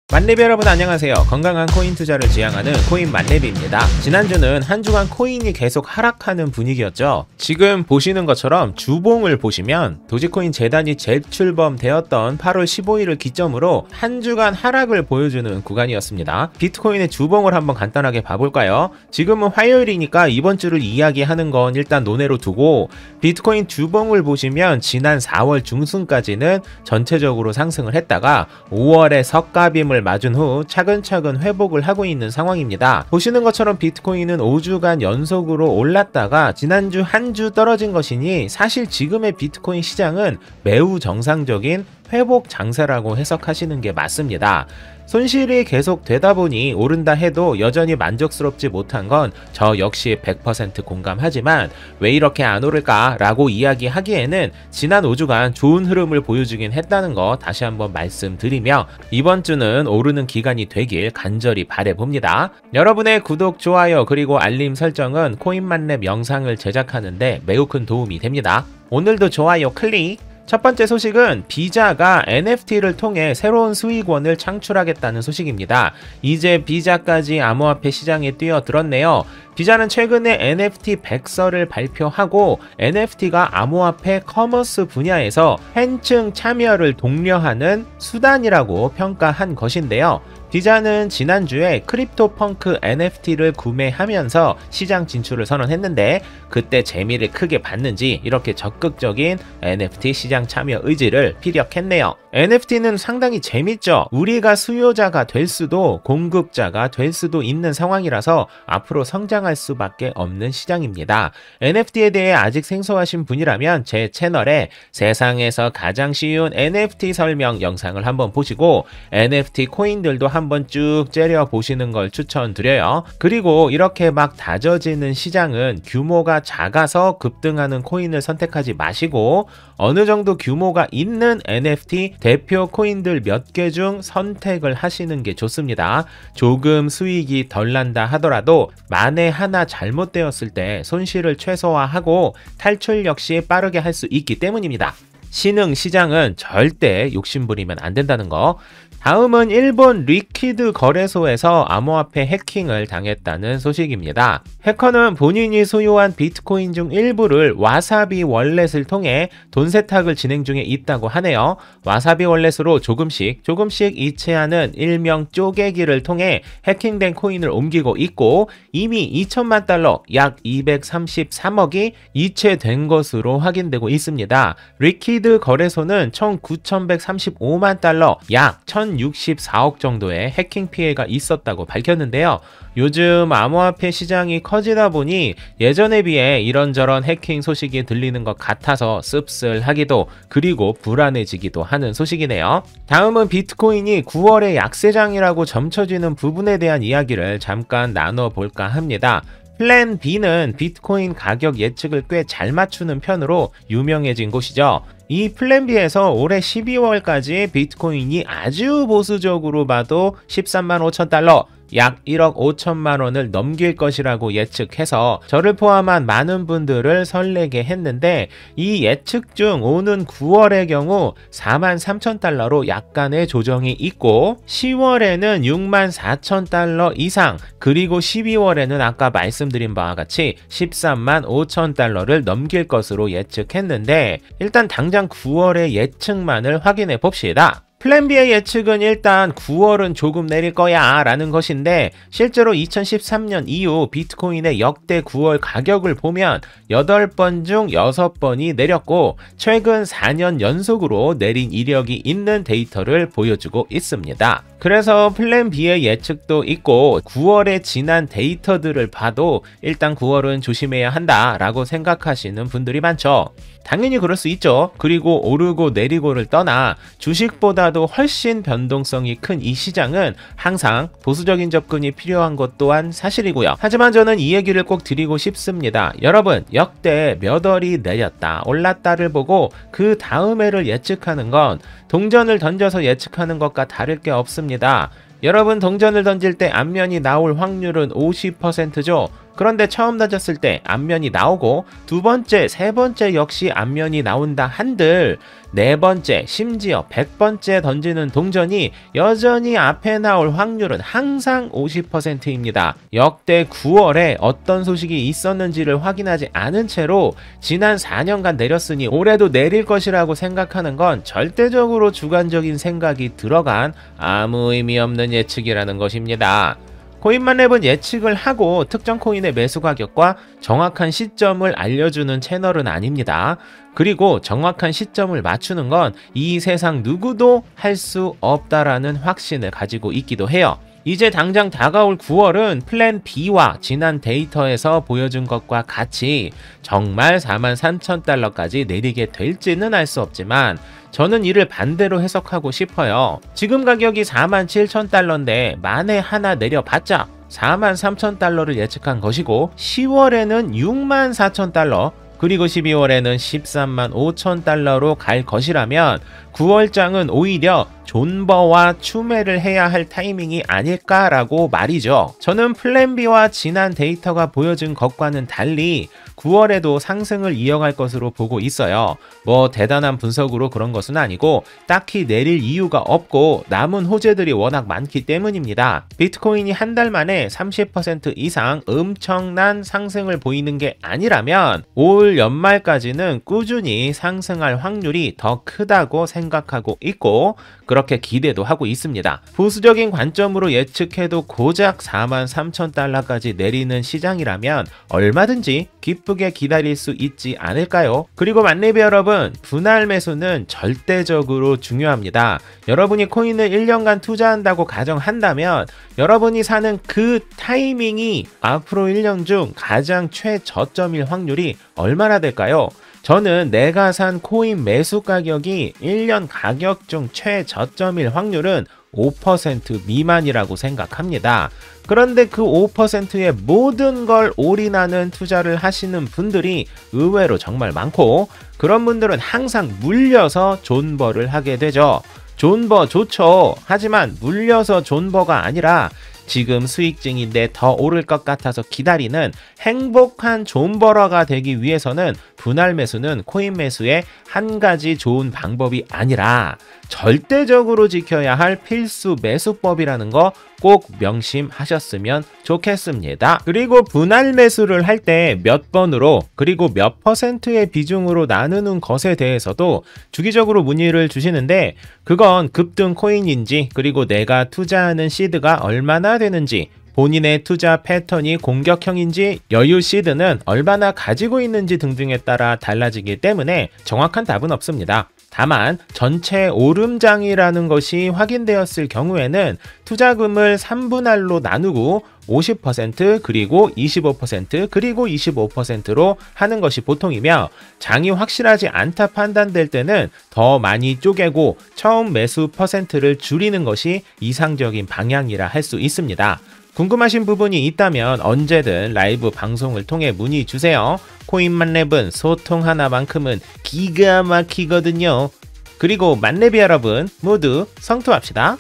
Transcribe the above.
만렙 여러분 안녕하세요. 건강한 코인 투자를 지향하는 코인 만렙입니다. 지난주는 한 주간 코인이 계속 하락하는 분위기였죠. 지금 보시는 것처럼 주봉을 보시면 도지코인 재단이 재출범되었던 8월 15일을 기점으로 한 주간 하락을 보여주는 구간이었습니다. 비트코인의 주봉을 한번 간단하게 봐볼까요? 지금은 화요일이니까 이번 주를 이야기하는 건 일단 논외로 두고 비트코인 주봉을 보시면 지난 4월 중순까지는 전체적으로 상승을 했다가 5월에 석가빔을 맞은 후 차근차근 회복을 하고 있는 상황입니다. 보시는 것처럼 비트코인은 5주간 연속으로 올랐다가 지난주 한 주 떨어진 것이니 사실 지금의 비트코인 시장은 매우 정상적인 회복 장세라고 해석하시는 게 맞습니다. 손실이 계속 되다 보니 오른다 해도 여전히 만족스럽지 못한 건 저 역시 100% 공감하지만 왜 이렇게 안 오를까 라고 이야기하기에는 지난 5주간 좋은 흐름을 보여주긴 했다는 거 다시 한번 말씀드리며 이번 주는 오르는 기간이 되길 간절히 바라봅니다. 여러분의 구독, 좋아요 그리고 알림 설정은 코인만렙 영상을 제작하는데 매우 큰 도움이 됩니다. 오늘도 좋아요 클릭! 첫 번째 소식은 비자가 NFT를 통해 새로운 수익원을 창출하겠다는 소식입니다. 이제 비자까지 암호화폐 시장에 뛰어들었네요. 비자는 최근에 NFT 백서를 발표하고 NFT가 암호화폐 커머스 분야에서 팬층 참여를 독려하는 수단이라고 평가한 것인데요. 비자는 지난주에 크립토펑크 NFT를 구매하면서 시장 진출을 선언했는데 그때 재미를 크게 봤는지 이렇게 적극적인 NFT 시장 참여 의지를 피력했네요. NFT는 상당히 재밌죠. 우리가 수요자가 될 수도 공급자가 될 수도 있는 상황이라서 앞으로 성장할 수밖에 없는 시장입니다. NFT에 대해 아직 생소하신 분이라면 제 채널에 세상에서 가장 쉬운 NFT 설명 영상을 한번 보시고 NFT 코인들도 한번 쭉 째려 보시는 걸 추천드려요. 그리고 이렇게 막 다져지는 시장은 규모가 작아서 급등하는 코인을 선택하지 마시고 어느 정도 규모가 있는 NFT 대표 코인들 몇 개 중 선택을 하시는 게 좋습니다. 조금 수익이 덜 난다 하더라도 만에 하나 잘못되었을 때 손실을 최소화하고 탈출 역시 빠르게 할 수 있기 때문입니다. 신흥 시장은 절대 욕심부리면 안 된다는 거. 다음은 일본 리퀴드 거래소에서 암호화폐 해킹을 당했다는 소식입니다. 해커는 본인이 소유한 비트코인 중 일부를 와사비 월렛을 통해 돈 세탁을 진행 중에 있다고 하네요. 와사비 월렛으로 조금씩 이체하는 일명 쪼개기를 통해 해킹된 코인을 옮기고 있고 이미 2천만 달러 약 233억이 이체된 것으로 확인되고 있습니다. 리퀴드 거래소는 총 9,135만 달러 약 1,064억 정도의 해킹 피해가 있었다고 밝혔는데요. 요즘 암호화폐 시장이 커지다 보니 예전에 비해 이런저런 해킹 소식이 들리는 것 같아서 씁쓸하기도 그리고 불안해지기도 하는 소식이네요. 다음은 비트코인이 9월에 약세장이라고 점쳐지는 부분에 대한 이야기를 잠깐 나눠볼까 합니다. 플랜 B는 비트코인 가격 예측을 꽤 잘 맞추는 편으로 유명해진 곳이죠. 이 플랜 B에서 올해 12월까지 비트코인이 아주 보수적으로 봐도 13만 5천 달러 약 1억 5천만 원을 넘길 것이라고 예측해서 저를 포함한 많은 분들을 설레게 했는데 이 예측 중 오는 9월의 경우 4만 3천 달러로 약간의 조정이 있고 10월에는 6만 4천 달러 이상 그리고 12월에는 아까 말씀드린 바와 같이 13만 5천 달러를 넘길 것으로 예측했는데 일단 당장 9월의 예측만을 확인해 봅시다. 플랜 B의 예측은 일단 9월은 조금 내릴 거야 라는 것인데 실제로 2013년 이후 비트코인의 역대 9월 가격을 보면 8번 중 6번이 내렸고 최근 4년 연속으로 내린 이력이 있는 데이터를 보여주고 있습니다. 그래서 플랜 B의 예측도 있고 9월에 지난 데이터들을 봐도 일단 9월은 조심해야 한다 라고 생각하시는 분들이 많죠. 당연히 그럴 수 있죠. 그리고 오르고 내리고를 떠나 주식보다도 훨씬 변동성이 큰 이 시장은 항상 보수적인 접근이 필요한 것 또한 사실이고요. 하지만 저는 이 얘기를 꼭 드리고 싶습니다. 여러분 역대 몇 월이 내렸다 올랐다를 보고 그 다음 해를 예측하는 건 동전을 던져서 예측하는 것과 다를 게 없습니다. 여러분 동전을 던질 때 앞면이 나올 확률은 50%죠. 그런데 처음 던졌을 때 앞면이 나오고 두 번째, 세 번째 역시 앞면이 나온다 한들 네 번째, 심지어 100번째 던지는 동전이 여전히 앞에 나올 확률은 항상 50%입니다. 역대 9월에 어떤 소식이 있었는지를 확인하지 않은 채로 지난 4년간 내렸으니 올해도 내릴 것이라고 생각하는 건 절대적으로 주관적인 생각이 들어간 아무 의미 없는 예측이라는 것입니다. 코인만렙은 예측을 하고 특정 코인의 매수 가격과 정확한 시점을 알려주는 채널은 아닙니다. 그리고 정확한 시점을 맞추는 건 이 세상 누구도 할 수 없다라는 확신을 가지고 있기도 해요. 이제 당장 다가올 9월은 플랜 B와 지난 데이터에서 보여준 것과 같이 정말 43,000달러까지 내리게 될지는 알 수 없지만 저는 이를 반대로 해석하고 싶어요. 지금 가격이 47,000달러인데 만에 하나 내려봤자 43,000달러를 예측한 것이고 10월에는 64,000달러 그리고 12월에는 135,000달러로 갈 것이라면 9월장은 오히려 존버와 추매를 해야 할 타이밍이 아닐까라고 말이죠. 저는 플랜 B와 지난 데이터가 보여준 것과는 달리 9월에도 상승을 이어갈 것으로 보고 있어요. 뭐 대단한 분석으로 그런 것은 아니고 딱히 내릴 이유가 없고 남은 호재들이 워낙 많기 때문입니다. 비트코인이 한 달 만에 30% 이상 엄청난 상승을 보이는 게 아니라면 올 연말까지는 꾸준히 상승할 확률이 더 크다고 생각하고 있고 그렇게 기대도 하고 있습니다. 보수적인 관점으로 예측해도 고작 43,000달러까지 내리는 시장이라면 얼마든지 기쁘게 기다릴 수 있지 않을까요? 그리고 만렙이 여러분, 분할 매수는 절대적으로 중요합니다. 여러분이 코인을 1년간 투자한다고 가정한다면 여러분이 사는 그 타이밍이 앞으로 1년 중 가장 최저점일 확률이 얼마나 될까요? 저는 내가 산 코인 매수 가격이 1년 가격 중 최저점일 확률은 5% 미만이라고 생각합니다. 그런데 그 5%의 모든 걸 올인하는 투자를 하시는 분들이 의외로 정말 많고 그런 분들은 항상 물려서 존버를 하게 되죠. 존버 좋죠. 하지만 물려서 존버가 아니라 지금 수익 중인데 더 오를 것 같아서 기다리는 행복한 존버러가 되기 위해서는 분할 매수는 코인 매수의 한 가지 좋은 방법이 아니라 절대적으로 지켜야 할 필수 매수법이라는 거 꼭 명심하셨으면 좋겠습니다. 그리고 분할 매수를 할 때 몇 번으로 그리고 몇 %의 비중으로 나누는 것에 대해서도 주기적으로 문의를 주시는데 그건 급등 코인인지 그리고 내가 투자하는 시드가 얼마나 되는지 본인의 투자 패턴이 공격형인지 여유 시드는 얼마나 가지고 있는지 등등에 따라 달라지기 때문에 정확한 답은 없습니다. 다만 전체 오름장이라는 것이 확인되었을 경우에는 투자금을 3분할로 나누고 50% 그리고 25% 그리고 25%로 하는 것이 보통이며 장이 확실하지 않다 판단될 때는 더 많이 쪼개고 처음 매수 %를 줄이는 것이 이상적인 방향이라 할 수 있습니다. 궁금하신 부분이 있다면 언제든 라이브 방송을 통해 문의 주세요. 코인만렙은 소통 하나만큼은 기가 막히거든요. 그리고 만렙이 여러분 모두 성투합시다.